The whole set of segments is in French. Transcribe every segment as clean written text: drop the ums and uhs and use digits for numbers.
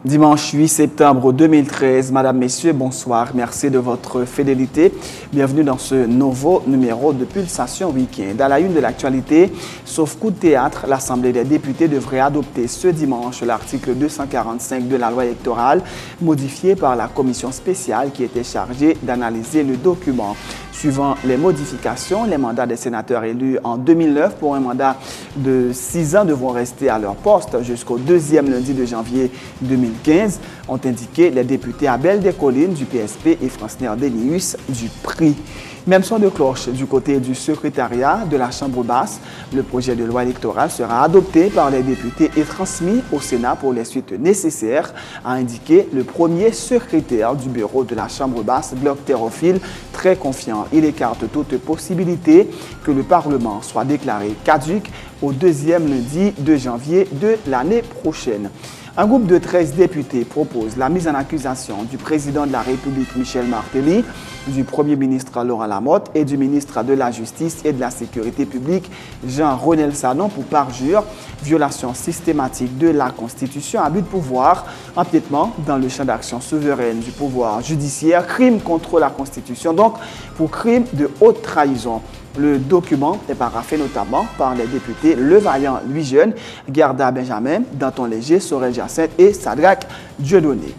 Dimanche 8 septembre 2013, Madame, Messieurs, bonsoir. Merci de votre fidélité. Bienvenue dans ce nouveau numéro de Pulsation Week-end. À la une de l'actualité, sauf coup de théâtre, l'Assemblée des députés devrait adopter ce dimanche l'article 245 de la loi électorale, modifié par la commission spéciale qui était chargée d'analyser le document. Suivant les modifications, les mandats des sénateurs élus en 2009 pour un mandat de 6 ans devront rester à leur poste jusqu'au deuxième lundi de janvier 2015, ont indiqué les députés Abel Descollines du PSP et Francner Denius du PRI. Même son de cloche du côté du secrétariat de la Chambre basse, le projet de loi électorale sera adopté par les députés et transmis au Sénat pour les suites nécessaires, a indiqué le premier secrétaire du bureau de la Chambre basse, Bloc Thérophile, très confiant. Il écarte toute possibilité que le Parlement soit déclaré caduc au deuxième lundi de janvier de l'année prochaine. Un groupe de 13 députés propose la mise en accusation du président de la République Michel Martelly, du Premier ministre Laurent Lamotte et du ministre de la Justice et de la Sécurité publique Jean-Ronel Sanon pour parjure, violation systématique de la Constitution, abus de pouvoir, empiètement dans le champ d'action souveraine du pouvoir judiciaire, crime contre la Constitution, donc pour crime de haute trahison. Le document est paraphé notamment par les députés Levaillant Louis Jeune, Garda Benjamin, Danton Léger, Sorel Jacinthe et Sadraque Dieudonné.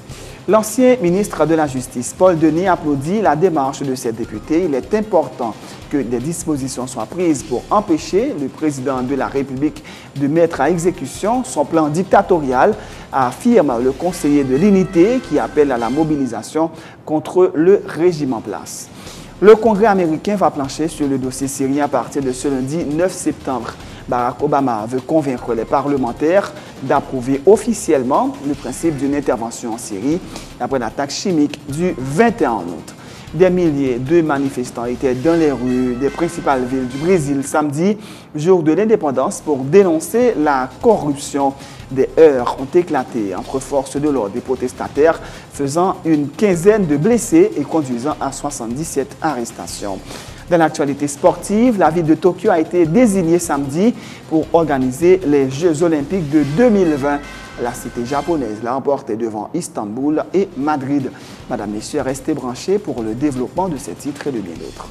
L'ancien ministre de la Justice, Paul Denis, applaudit la démarche de ces députés. Il est important que des dispositions soient prises pour empêcher le président de la République de mettre à exécution son plan dictatorial, affirme le conseiller de l'unité qui appelle à la mobilisation contre le régime en place. Le Congrès américain va plancher sur le dossier syrien à partir de ce lundi 9 septembre. Barack Obama veut convaincre les parlementaires d'approuver officiellement le principe d'une intervention en Syrie après l'attaque chimique du 21 août. Des milliers de manifestants étaient dans les rues des principales villes du Brésil samedi, jour de l'indépendance, pour dénoncer la corruption. Des heurts ont éclaté entre forces de l'ordre et protestataires, faisant une quinzaine de blessés et conduisant à 77 arrestations. Dans l'actualité sportive, la ville de Tokyo a été désignée samedi pour organiser les Jeux olympiques de 2020. La cité japonaise l'a emporté devant Istanbul et Madrid. Madame, Messieurs, restez branchés pour le développement de ces titres et de bien d'autres.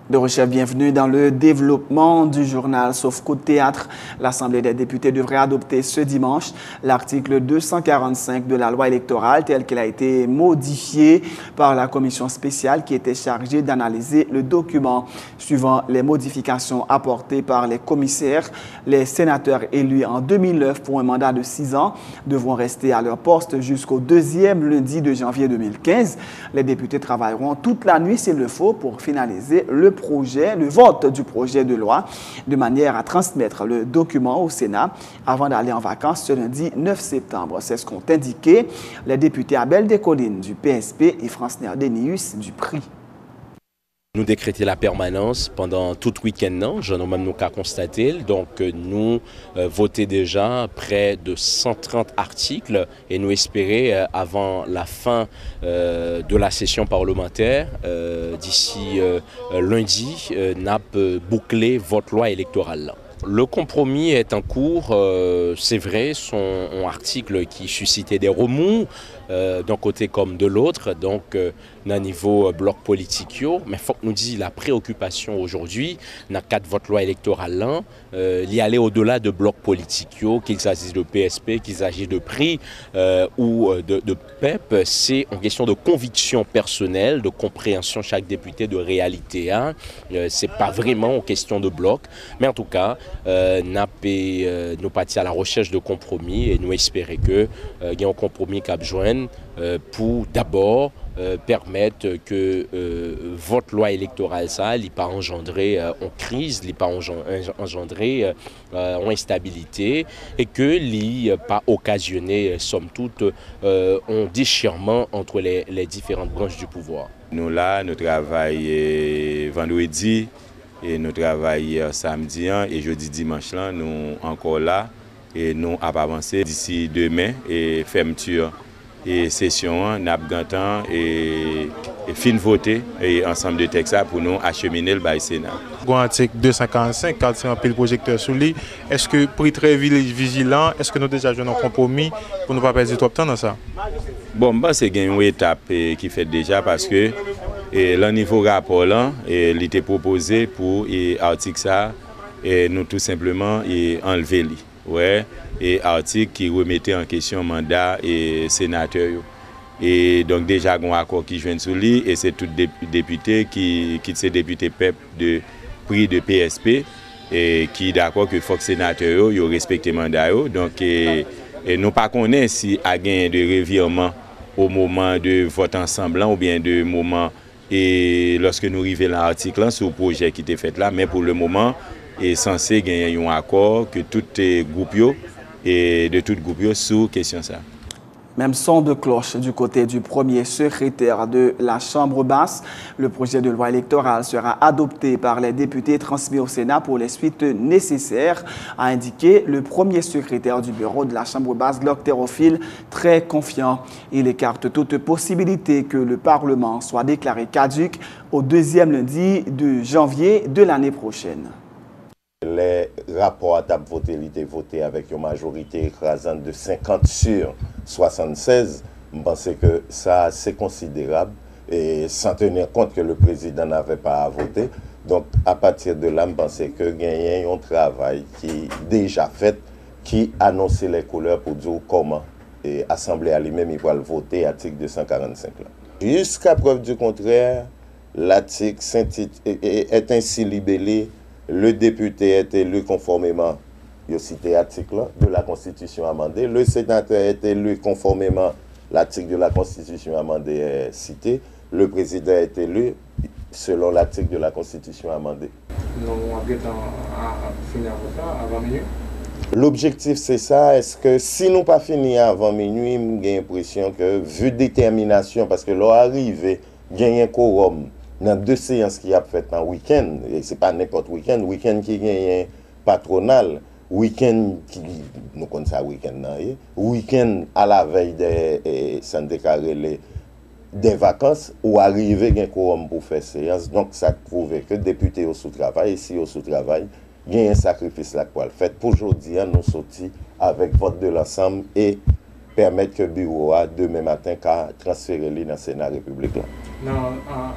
De recherche, bienvenue dans le développement du journal. Sauf coup de théâtre, l'Assemblée des députés devrait adopter ce dimanche l'article 245 de la loi électorale tel qu'il a été modifié par la commission spéciale qui était chargée d'analyser le document. Suivant les modifications apportées par les commissaires, les sénateurs élus en 2009 pour un mandat de 6 ans devront rester à leur poste jusqu'au deuxième lundi de janvier 2015. Les députés travailleront toute la nuit s'il le faut pour finaliser le vote du projet de loi, de manière à transmettre le document au Sénat avant d'aller en vacances ce lundi 9 septembre. C'est ce qu'ont indiqué les députés Abel Descollines du PSP et Francner Denius du PRI. Nous décréter la permanence pendant tout le week-end, je n'ai même qu'à constater. Donc nous voter déjà près de 130 articles et nous espérer avant la fin de la session parlementaire, d'ici lundi, n'a bouclé votre loi électorale. Le compromis est en cours, c'est vrai, son article qui suscitait des remous d'un côté comme de l'autre. Donc dans le niveau bloc politique, mais il faut que nous disions la préoccupation aujourd'hui, dans le cadre de votre loi électorale, d'y aller au-delà de bloc politique, qu'il s'agisse de PSP, qu'il s'agisse de prix ou de PEP, c'est une question de conviction personnelle, de compréhension chaque député de réalité. C'est pas vraiment une question de bloc, mais en tout cas, nous partis à la recherche de compromis et nous espérons que il y a un compromis qui joindre pour d'abord permettre que votre loi électorale ça n'ait pas engendré en crise, n'ait pas engendré en instabilité et que n'ait pas occasionné somme toute un déchirement entre les différentes branches du pouvoir. Nous là, nous travaillons vendredi et nous travaillons samedi et jeudi dimanche là, nous encore là et nous avons avancé d'ici demain et fermeture et session n'a pas et fin voter et ensemble de textes pour nous acheminer le bail Sénat. L'article 245 quand c'est un pile projecteur sous lui, est-ce que pour être très vigilant, est-ce que nous déjà jouons un compromis pour ne pas perdre trop de temps dans ça? Bon, c'est une étape qui fait déjà parce que le niveau rapport là, il était proposé pour l'article ça et nous tout simplement enlever lui. Ouais, et article qui remettait en question mandat et sénateur. Et donc déjà un accord qui joint sous lui et c'est tout député qui c'est député PEP de prix de PSP et qui d'accord que faut que sénateur yo respecte mandat yo. Donc et nous pas connaît si a gain de revirement au moment de vote ensemble ou bien de moment et lorsque nous arrivons dans l'article sur le projet qui était fait là, mais pour le moment est censé gagner un accord que tout les groupes et de tout groupe sur question ça. Même son de cloche du côté du premier secrétaire de la Chambre basse. Le projet de loi électorale sera adopté par les députés transmis au Sénat pour les suites nécessaires, a indiqué le premier secrétaire du bureau de la Chambre basse, Glock Thérophile, très confiant. Il écarte toute possibilité que le Parlement soit déclaré caduc au deuxième lundi de janvier de l'année prochaine. Les rapports à table voté, il était voté avec une majorité écrasante de 50 sur 76. Je pense que ça c'est considérable et sans tenir compte que le président n'avait pas à voter. Donc à partir de là, je pense que gagner un travail qui est déjà fait, qui annonçait les couleurs pour dire comment l'Assemblée à lui-même il va le voter article 245 là. Jusqu'à preuve du contraire, l'article est ainsi libellé. Le député est élu conformément, je cite l'article de la Constitution amendée. Le sénateur est élu conformément l'article de la Constitution amendée est cité. Le président est élu selon l'article de la Constitution amendée. Nous avons fini avant minuit. L'objectif c'est ça. Est-ce que si nous pas fini avant minuit, j'ai l'impression que vu détermination, parce que l'on arrive, gagner un quorum. Dans deux séances qui a fait en week-end, et ce n'est pas n'importe week-end qui gagne patronal, week-end qui, nous connaissons ça week-end à la veille des vacances, ou arriver à un quorum pour faire séance. Donc ça prouve que député au sous-travail, ici au sous-travail, il y a un sacrifice là pour le faire. Pour aujourd'hui, nous sortis avec vote de l'ensemble et permettre que le bureau a demain matin qu'à transférer dans le Sénat République. Non,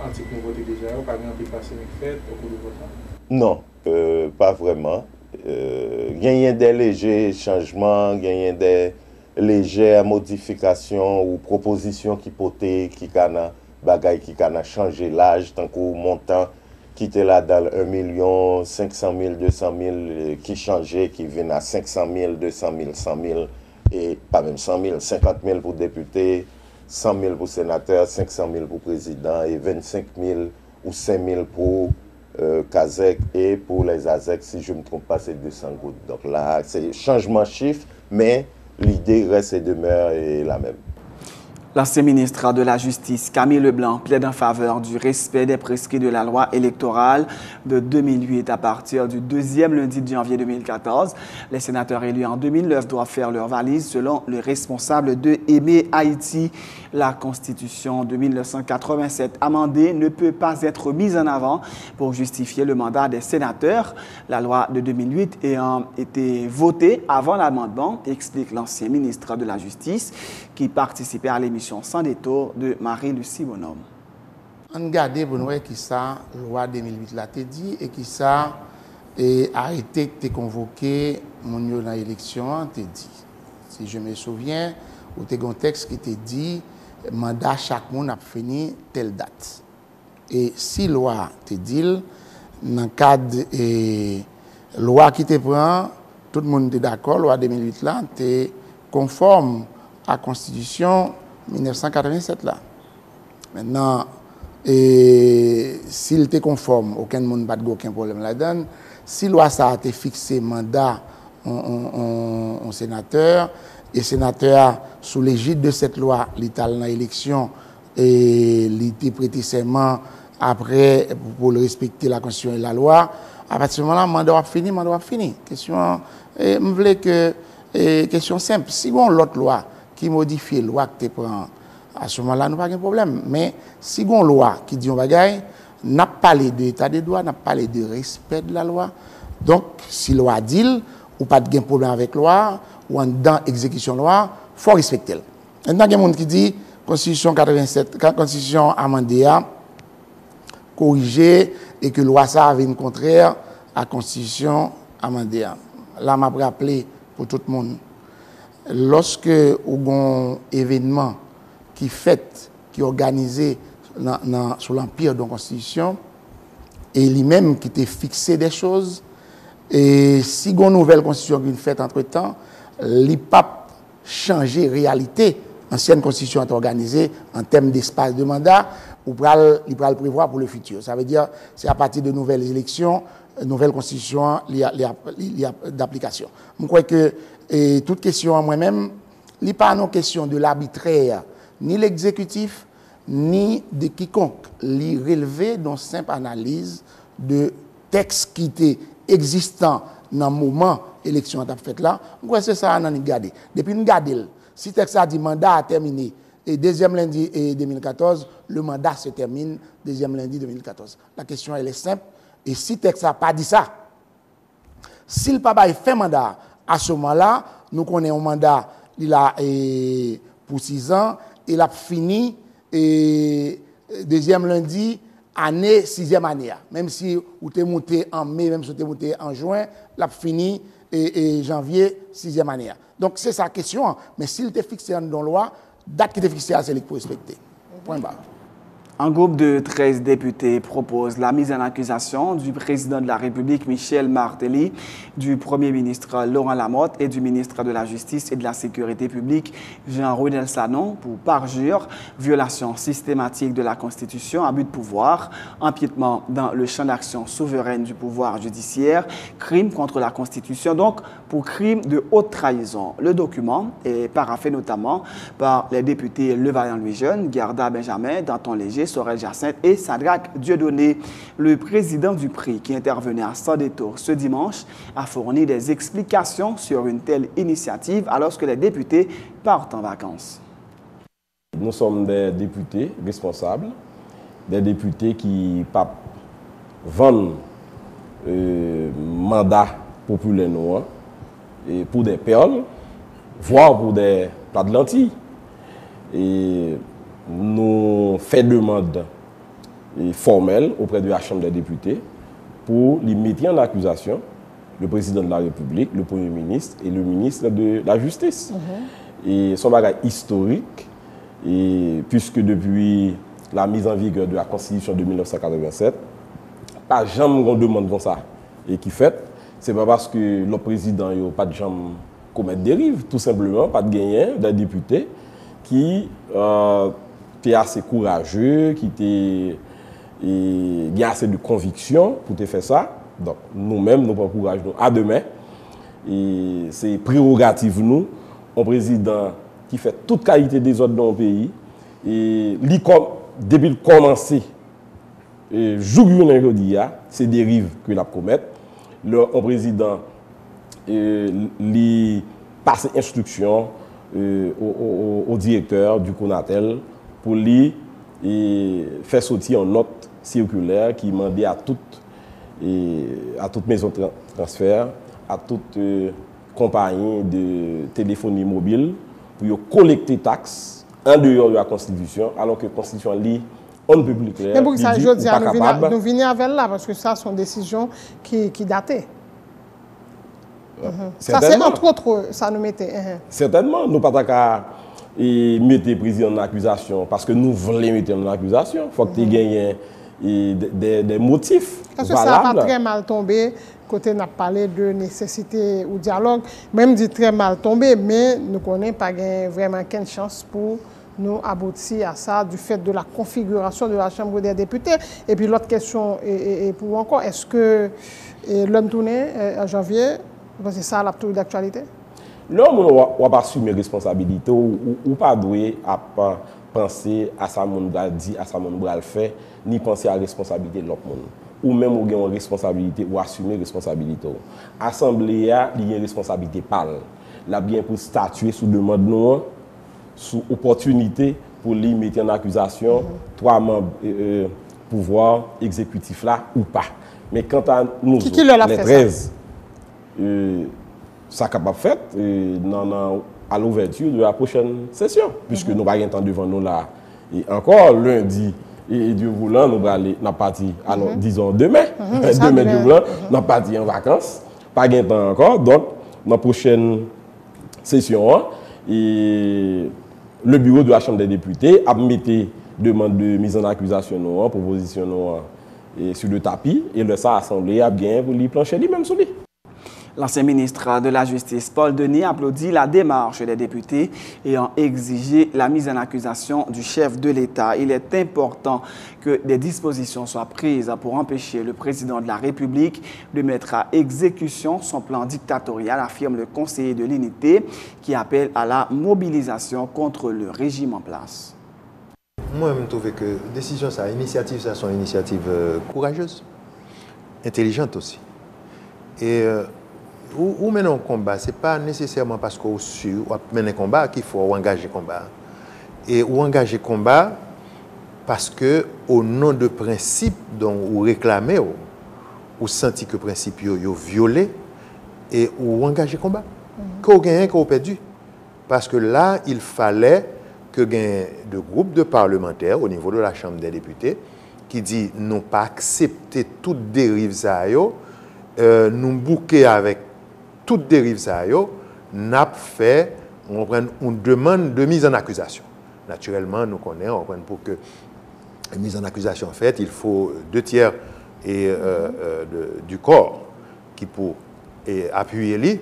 article nous voté déjà, pas grand chose passé fait au cours de vote. Non, pas vraiment. Il y a des légers changements, il y a des légères modifications ou propositions qui potaient, qui ont changé l'âge, tant qu'au montant qui était là dans 1 500 000, 200 000, qui changeait, qui viennent à 500 000, 200 000, 100 000. Et pas même 100 000, 50 000 pour députés, 100 000 pour sénateurs, 500 000 pour président et 25 000 ou 5 000 pour Kazek et pour les AZEC, si je ne me trompe pas, c'est 200 gouttes. Donc là, c'est changement chiffre, mais l'idée reste et demeure la même. L'ancien ministre de la Justice, Camille Leblanc, plaide en faveur du respect des prescrits de la loi électorale de 2008 à partir du deuxième lundi de janvier 2014. Les sénateurs élus en 2009 doivent faire leur valise selon le responsable de Aimer Haïti. La Constitution de 1987 amendée ne peut pas être mise en avant pour justifier le mandat des sénateurs. La loi de 2008 ayant été votée avant l'amendement, explique l'ancien ministre de la Justice qui participait à l'émission Sans détour de Marie-Lucie Bonhomme. On regarde pour nous qui ça, loi 2008 l'a dit et qui ça et arrêté de convoquer mon dans l'élection, te dit. Si je me souviens, ou te un texte qui te dit mandat chaque monde a fini telle date. Et si loi te dit dans le cadre et loi qui te prend, tout le monde est d'accord, loi 2008 là, es conforme à la Constitution 1987 là. Maintenant, s'il était conforme, aucun monde n'a aucun problème là-dedans. Si la loi ça a été fixé mandat en sénateur, et sénateur sous l'égide de cette loi, l'État dans l'élection et l'État prêté serment après pour respecter la Constitution et la loi, à partir de ce moment-là, mandat a fini. Question, je voulais que question simple. Si on l'autre loi qui modifie la loi que tu prends, à ce moment-là, nous n'avons pas de problème. Mais si on loi qui dit on bagaille, n'a pas parlé de l'état des droits, n'a pas parlé de respect de la loi. Donc, si la loi dit, ou pas de problème avec la loi, ou en dans exécution de la loi, il faut respecter. Maintenant, il y a des gens qui disent Constitution 87, Constitution amendée, corrigée, et que la loi ça avait une contraire à la Constitution amendée. Là, je vais rappeler pour tout le monde, lorsque on a un événement qui fait, qui est organisé sous l'empire de la Constitution, et lui-même qui était fixé des choses, et si on a une nouvelle Constitution qui est faite entre-temps, il pas changer réalité. L'ancienne Constitution est organisée en termes d'espace de mandat, il va le prévoir pour le futur. Ça veut dire c'est à partir de nouvelles élections, nouvelle Constitution d'application. Je crois que toute question à moi-même, il n'est pas une question de l'arbitraire, ni l'exécutif, ni de quiconque. Il relevé dans simple analyse de textes qui étaient existants dans le moment élection a fait là. C'est ça qu'on a gardé. Depuis nous gardons, si le texte a dit mandat a terminé, et deuxième lundi 2014, le mandat se termine deuxième lundi 2014. La question elle est simple. Et si le texte n'a pas dit ça, si le papa fait mandat, à ce moment-là, nous connaissons un mandat il a, pour 6 ans, il a fini deuxième lundi, année, 6e année. Même si vous êtes monté en mai, même si vous êtes monté en juin, il a fini janvier, 6e année. Donc c'est sa question. Mais s'il était fixé dans la loi, date qui était fixée, c'est qu'il faut respecter. Point barre. Un groupe de 13 députés propose la mise en accusation du président de la République, Michel Martelly, du Premier ministre Laurent Lamotte et du ministre de la Justice et de la Sécurité publique, Jean-Renel Sanon, pour parjure, violation systématique de la Constitution, abus de pouvoir, empiètement dans le champ d'action souveraine du pouvoir judiciaire, crime contre la Constitution, donc pour crime de haute trahison. Le document est paraphé notamment par les députés Levaillant Louis-Jeune, Garda Benjamin, Danton Léger, Sorel Jacinthe et Sadraque Dieudonné. Le président du prix, qui intervenait à Sans Détour ce dimanche, a fourni des explications sur une telle initiative alors que les députés partent en vacances. Nous sommes des députés responsables, des députés qui vendent mandat populaire noir et pour des perles, voire pour des plats de lentilles. Et nous faisons demande formelle auprès de la Chambre des députés pour les mettre en accusation le président de la République, le Premier ministre et le ministre de la Justice. Et son bagage historique, et puisque depuis la mise en vigueur de la Constitution de 1987, pas jamais on demande comme ça. Et qui fait, c'est pas parce que le président n'a pas de jamais commettre dérive, tout simplement, pas de gagner d'un député qui était assez courageux, qui a assez de conviction pour te faire ça. Donc, nous-mêmes, nous prenons courage à demain. Et c'est prérogative, nous, un président qui fait toute qualité des autres dans le pays. Et depuis le commencer, c'est des dérives que l'on commet. Le président passe instruction au directeur du CONATEL pour lui faire sortir une note circulaire qui demandait à toute maison de transfert, à toute compagnie de téléphonie mobile pour collecter taxes en dehors de la Constitution, alors que la Constitution lit on ne peut plus clair. Mais pour ça, je dis, nous venons avec là, parce que ça, sont décisions qui datent. Ça, c'est entre autres, ça nous mettait. Certainement, nous ne pouvons pas mettre le président en accusation, parce que nous voulons mettre en accusation. Il faut que tu gagnes des motifs. Parce que ça va très mal tomber. Côté n'a parlé de nécessité ou dialogue, même dit très mal tombé, mais nous connaissons pas vraiment quelle chance pour nous aboutir à ça du fait de la configuration de la Chambre des députés. Et puis l'autre question est pour encore, est-ce que l'homme tourné en janvier, c'est ça la tour d'actualité? L'homme ne va pas assumer responsabilité ou pas doué à penser à ça mon dit, à ça mon le fait, ni penser à la responsabilité de l'autre monde. Ou même ou une responsabilité ou assumer responsabilité. Assemblée a une responsabilité pâle. La bien pour statuer sous demande nous, sous opportunité pour lui mettre en accusation trois membres pouvoir exécutif là ou pas. Mais quant à nous les 13 ça capable fait à l'ouverture de la prochaine session puisque nous pas temps devant nous là et encore lundi. Et Dieu voulant, nous allons partir, alors disons demain, demain Dieu voulant, nous partir en vacances, pas de temps encore. Donc, dans la prochaine session, et le bureau de la Chambre des députés a mis demande de mise en accusation, proposition sur le tapis, et le ça assemblée a bien pour lui plancher lui-même sur lui. L'ancien ministre de la Justice, Paul Denis, applaudit la démarche des députés ayant exigé la mise en accusation du chef de l'État. Il est important que des dispositions soient prises pour empêcher le président de la République de mettre à exécution son plan dictatorial, affirme le conseiller de l'unité qui appelle à la mobilisation contre le régime en place. Moi, je trouve que décision, ça, initiative, ça sont initiatives courageuses, intelligentes aussi. Et où mener un combat, ce n'est pas nécessairement parce qu'on mène un combat qu'il faut engager un combat. Et ou engager un combat parce que, au nom de principes dont vous réclamez, vous sentez que le principe est violé, et ou engager un combat. Qu'on gagne, qu'on perdu. Parce que là, il fallait que gagne de groupes de parlementaires au niveau de la Chambre des députés qui dit non pas accepter toute dérive ça nous bouquer avec toute dérive ça n'a fait une demande de mise en accusation. Naturellement, nous connaissons pour que la mise en accusation faite, il faut 2/3 du corps qui pour appuyer lui.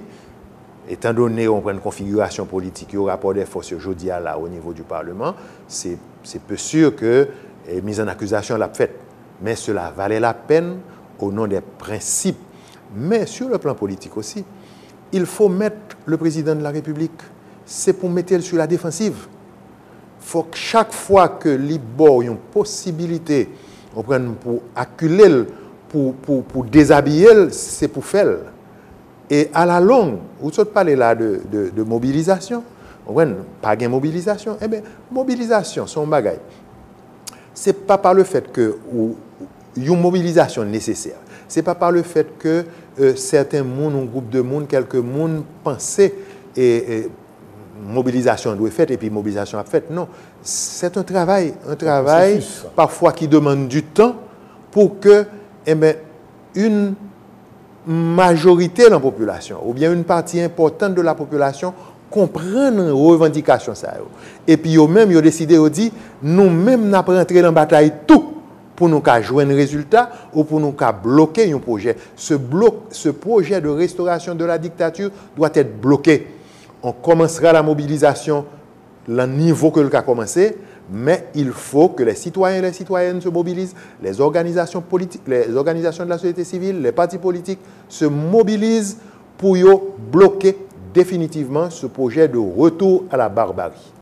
Étant donné qu'on prend une configuration politique au rapport des forces aujourd'hui là au niveau du Parlement, c'est peu sûr que la mise en accusation l'a faite. Mais cela valait la peine au nom des principes. Mais sur le plan politique aussi, il faut mettre le président de la République, c'est pour mettre sur la défensive. Il faut que chaque fois que l'IBO a une possibilité pour acculer, pour déshabiller, c'est pour faire. Et à la longue, vous parlez là de mobilisation, pas de mobilisation, eh bien, mobilisation, son bagaille. Ce n'est pas par le fait que une mobilisation nécessaire. Ce n'est pas par le fait que certains monde, un groupe de monde, quelques monde pensaient et mobilisation doit être faite et puis mobilisation a faite. Non, c'est un travail parfois qui demande du temps pour que une majorité de la population ou bien une partie importante de la population comprenne les revendications. Et puis eux-mêmes, ils ont décidé, ils ont dit, nous-mêmes, nous avons rentré dans la bataille tout pour nous jouer un résultat ou pour nous bloquer un projet. Ce projet de restauration de la dictature doit être bloqué. On commencera la mobilisation le niveau que le cas a commencé, mais il faut que les citoyens et les citoyennes se mobilisent, les organisations politiques, les organisations de la société civile, les partis politiques se mobilisent pour bloquer définitivement ce projet de retour à la barbarie.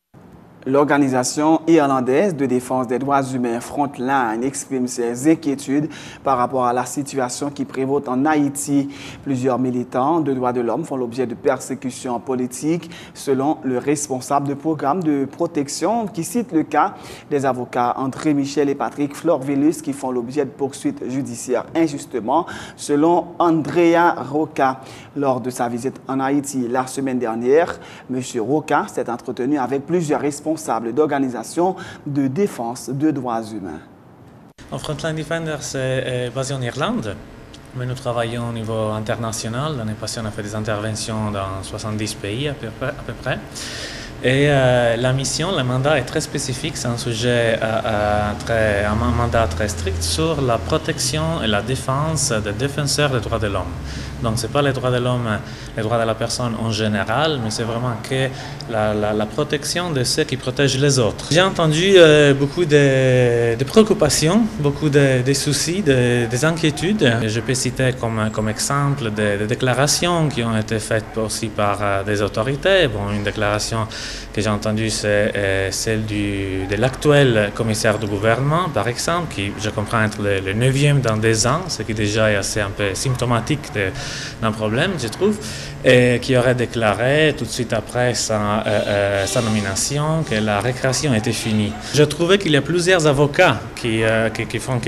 L'organisation irlandaise de défense des droits humains Frontline exprime ses inquiétudes par rapport à la situation qui prévaut en Haïti. Plusieurs militants de droits de l'homme font l'objet de persécutions politiques, selon le responsable de programme de protection qui cite le cas des avocats André Michel et Patrick Florvillus qui font l'objet de poursuites judiciaires injustement, selon Andrea Roca. Lors de sa visite en Haïti la semaine dernière, M. Roca s'est entretenu avec plusieurs responsables d'organisations de défense de droits humains. Frontline Defenders est basé en Irlande, mais nous travaillons au niveau international. L'année passée, on a fait des interventions dans 70 pays à peu près. Et la mission, le mandat est très spécifique, c'est un sujet, un mandat très strict sur la protection et la défense des défenseurs des droits de l'homme. Donc ce n'est pas les droits de l'homme, les droits de la personne en général, mais c'est vraiment que la protection de ceux qui protègent les autres. J'ai entendu beaucoup de préoccupations, beaucoup de soucis, des inquiétudes. Je peux citer comme exemple des déclarations qui ont été faites aussi par des autorités. Bon, une déclaration que j'ai entendue, c'est celle de l'actuel commissaire du gouvernement, par exemple, qui, je comprends, être le 9e dans 2 ans, ce qui déjà est assez un peu symptomatique d'un problème, je trouve, et qui aurait déclaré tout de suite après sa nomination que la récréation était finie. Je trouvais qu'il y a plusieurs avocats qui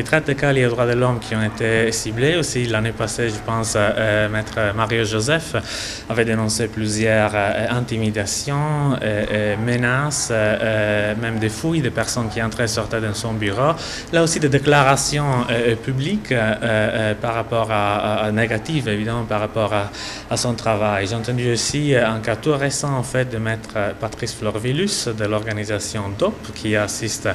traitent des cas liés aux droits de l'homme qui ont été ciblés. Aussi, l'année passée, je pense, Maître Mario Joseph avait dénoncé plusieurs intimidations, menaces, même des fouilles de personnes qui entraient et sortaient dans son bureau. Là aussi, des déclarations publiques par rapport négatives, évidemment, par rapport à son travail. J'ai entendu aussi un cas tout récent, en fait, de Maître Patrice Florvilus de l'organisation DOP, qui assiste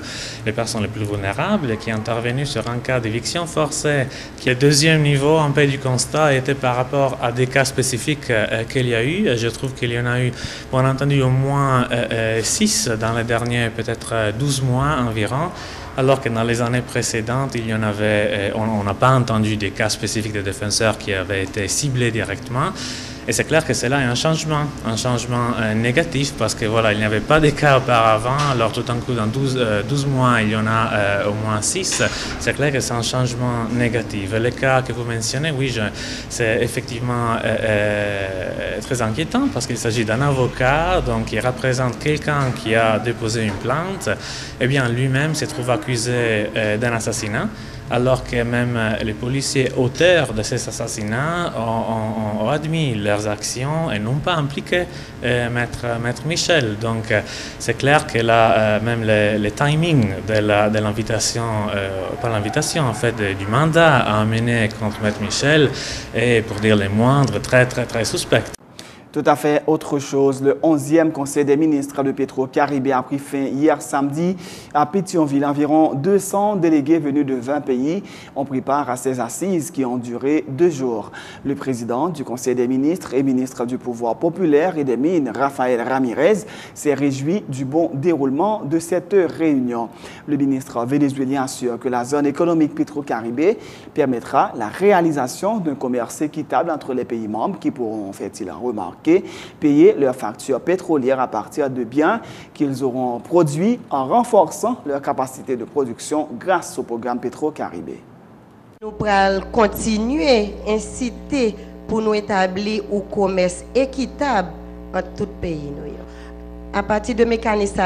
les personnes les plus vulnérables et qui est intervenu sur un cas d'éviction forcée, qui est 2e niveau en paix du constat, était par rapport à des cas spécifiques qu'il y a eu. Je trouve qu'il y en a eu, on a entendu au moins 6 dans les derniers peut-être 12 mois environ, alors que dans les années précédentes, il y en avait, on n'a pas entendu des cas spécifiques de défenseurs qui avaient été ciblés directement. Et c'est clair que c'est là un changement négatif, parce que voilà, il n'y avait pas de cas auparavant, alors tout d'un coup, dans 12 mois, il y en a au moins 6. C'est clair que c'est un changement négatif. Et le cas que vous mentionnez, oui, c'est effectivement très inquiétant, parce qu'il s'agit d'un avocat, donc il représente quelqu'un qui a déposé une plainte. Eh bien, lui-même se trouve accusé d'un assassinat, alors que même les policiers auteurs de ces assassinats ont admis leurs actions et n'ont pas impliqué Maître Michel. Donc c'est clair que là, même le timing de l'invitation, pas l'invitation en fait, du mandat à amener contre Maître Michel est, pour dire les moindres, très suspect. Tout à fait autre chose. Le 11e Conseil des ministres de Petro-Caribé a pris fin hier samedi à Pétionville. Environ 200 délégués venus de 20 pays ont pris part à ces assises qui ont duré 2 jours. Le président du Conseil des ministres et ministre du Pouvoir populaire et des Mines, Raphaël Ramirez, s'est réjoui du bon déroulement de cette réunion. Le ministre vénézuélien assure que la zone économique Petro-Caribé permettra la réalisation d'un commerce équitable entre les pays membres qui pourront, fait-il remarquer, payer leurs factures pétrolières à partir de biens qu'ils auront produits en renforçant leur capacité de production grâce au programme Petro-Caribé. Nous allons continuer à inciter pour nous établir un commerce équitable entre tout pays. À partir de mécanismes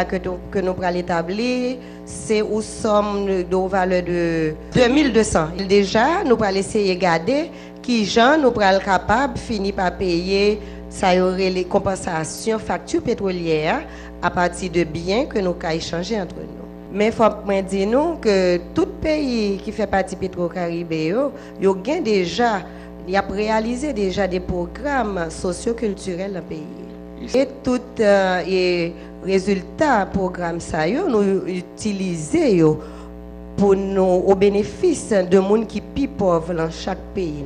que nous allons établir, c'est où sommes de valeur de 2200. Déjà, nous allons essayer de garder qui gens nous allons capables de finir par payer. Ça y aurait les compensations factures pétrolières à partir de biens que nous avons échangés entre nous. Mais il faut dire nous que tout pays qui fait partie de Petro-Caribé, il a réalisé déjà des programmes socioculturels dans le pays. Et tout les résultats du programme, nous utilisons pour nous, au bénéfice de gens qui sont plus pauvres dans chaque pays.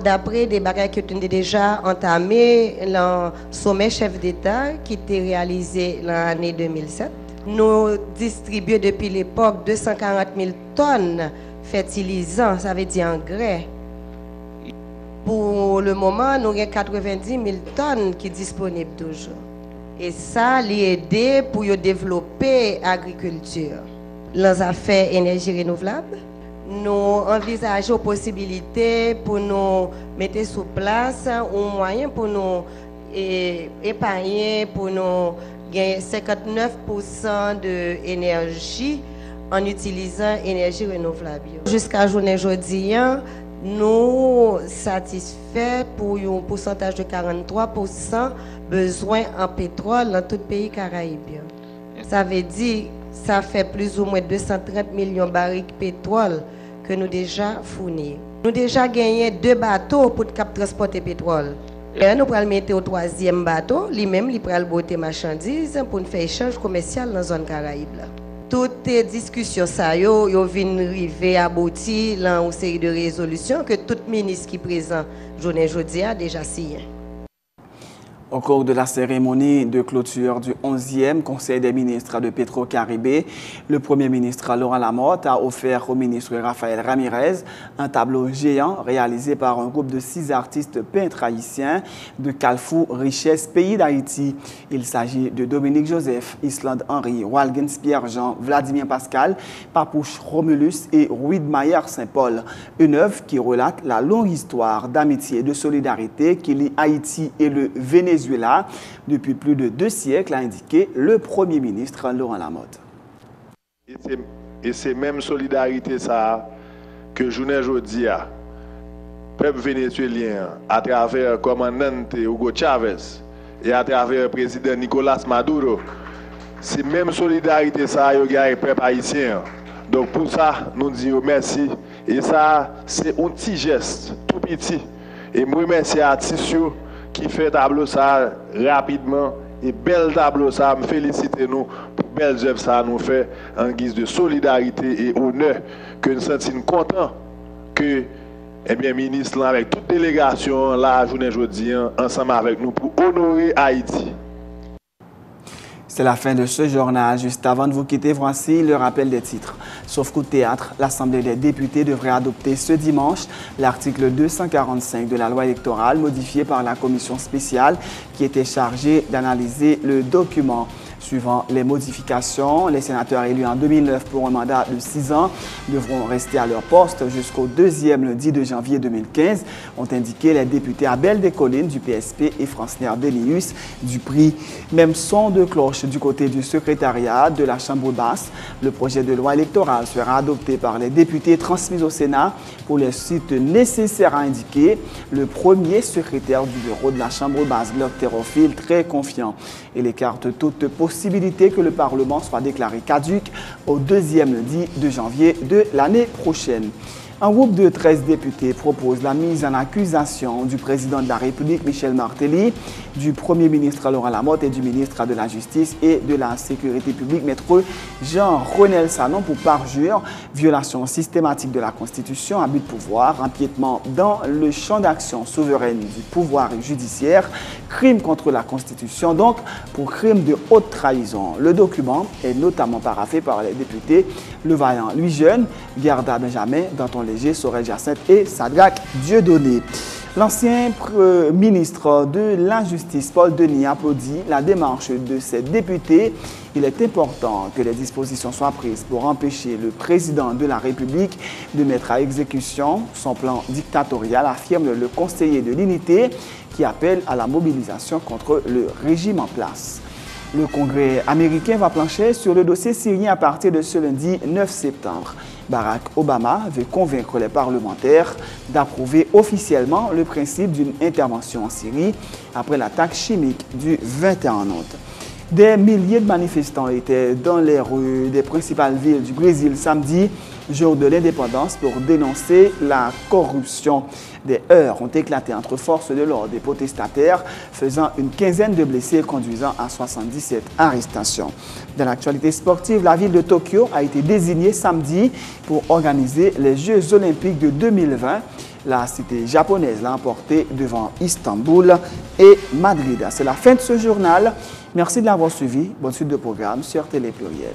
D'après des bagages que nous avons déjà entamé, le sommet chef d'État qui était réalisé l'année 2007, nous distribuons depuis l'époque 240 000 tonnes fertilisants, ça veut dire engrais. Pour le moment, nous avons 90 000 tonnes qui sont disponibles toujours. Et ça, l'aider pour développer l'agriculture. Les affaires énergie renouvelable, nous envisageons la possibilité pour nous mettre sous place un moyen pour nous épargner, pour nous gagner 59% d'énergie en utilisant l'énergie renouvelable. Jusqu'à journée aujourd'hui, nous satisfaits pour un pourcentage de 43% besoin en pétrole dans tout le pays caribéen. Ça veut dire ça fait plus ou moins 230 millions de barils de pétrole que nous déjà fournis. Nous déjà gagné 2 bateaux pour transporter pétrole. Et nous allons mettre au 3e bateau, lui-même, il va botter marchandises pour nous faire échange commercial dans la zone Caraïbe. Toutes les discussions, yo viennent arriver à aboutir dans une série de résolutions que tout ministre qui est présent, journée aujourd'hui, a déjà signé. Au cours de la cérémonie de clôture du 11e Conseil des ministres de Petro-Caribé, le Premier ministre Laurent Lamotte a offert au ministre Raphaël Ramirez un tableau géant réalisé par un groupe de 6 artistes peintres haïtiens de Calfou, Richesse, pays d'Haïti. Il s'agit de Dominique Joseph, Islande Henry, Walgens Pierre-Jean, Vladimir Pascal, Papouche Romulus et Ruidmayer Saint-Paul. Une œuvre qui relate la longue histoire d'amitié et de solidarité qui lie Haïti et le Venezuela depuis plus de 2 siècles, a indiqué le Premier ministre Laurent Lamotte. Et c'est même solidarité ça que journée aujourd'hui, peuple vénézuélien, à travers le commandant Hugo Chavez et à travers le président Nicolas Maduro, c'est même solidarité ça que le peuple haïtien. Donc pour ça, nous disons merci. Et ça, c'est un petit geste, tout petit. Et moi, merci à Tissio qui fait tableau ça rapidement et bel tableau ça, me féliciter nous pour belles œuvres ça nous fait en guise de solidarité et honneur que nous sommes contents que ministre là, avec toute délégation la journée aujourd'hui ensemble avec nous pour honorer Haïti. C'est la fin de ce journal. Juste avant de vous quitter, voici le rappel des titres. Sauf qu'au théâtre, l'Assemblée des députés devrait adopter ce dimanche l'article 245 de la loi électorale modifié par la commission spéciale qui était chargée d'analyser le document. Suivant les modifications, les sénateurs élus en 2009 pour un mandat de 6 ans devront rester à leur poste jusqu'au 2e lundi de janvier 2015, ont indiqué les députés Abel Descollines du PSP et Francner Delius du PRI. Même son de cloche du côté du secrétariat de la Chambre basse. Le projet de loi électorale sera adopté par les députés transmis au Sénat pour les sites nécessaires à indiquer. Le premier secrétaire du bureau de la Chambre basse, Glock Thérophile, très confiant. Il écarte toute possibilité que le Parlement soit déclaré caduc au 2e lundi de janvier de l'année prochaine. Un groupe de 13 députés propose la mise en accusation du président de la République, Michel Martelly, du Premier ministre Laurent Lamotte et du ministre de la Justice et de la Sécurité publique, maître Jean-Renel Sanon, pour parjure, violation systématique de la Constitution, abus de pouvoir, empiètement dans le champ d'action souveraine du pouvoir judiciaire, crime contre la Constitution, donc pour crime de haute trahison. Le document est notamment paraphé par les députés Levaillant Louis Jeune, Gerda Benjamin, Danton Léger, Sorel Jacinthe et Sadrac Dieudonné. L'ancien ministre de la Justice, Paul Denis, applaudit la démarche de ses députés. Il est important que les dispositions soient prises pour empêcher le président de la République de mettre à exécution son plan dictatorial, affirme le conseiller de l'unité qui appelle à la mobilisation contre le régime en place. Le Congrès américain va plancher sur le dossier syrien à partir de ce lundi 9 septembre. Barack Obama veut convaincre les parlementaires d'approuver officiellement le principe d'une intervention en Syrie après l'attaque chimique du 21 août. Des milliers de manifestants étaient dans les rues des principales villes du Brésil samedi, jour de l'indépendance, pour dénoncer la corruption. Des heurts ont éclaté entre forces de l'ordre et protestataires, faisant une quinzaine de blessés et conduisant à 77 arrestations. Dans l'actualité sportive, la ville de Tokyo a été désignée samedi pour organiser les Jeux olympiques de 2020. La cité japonaise l'a emporté devant Istanbul et Madrid. C'est la fin de ce journal. Merci de l'avoir suivi. Bonne suite de programme sur Télé Pluriel.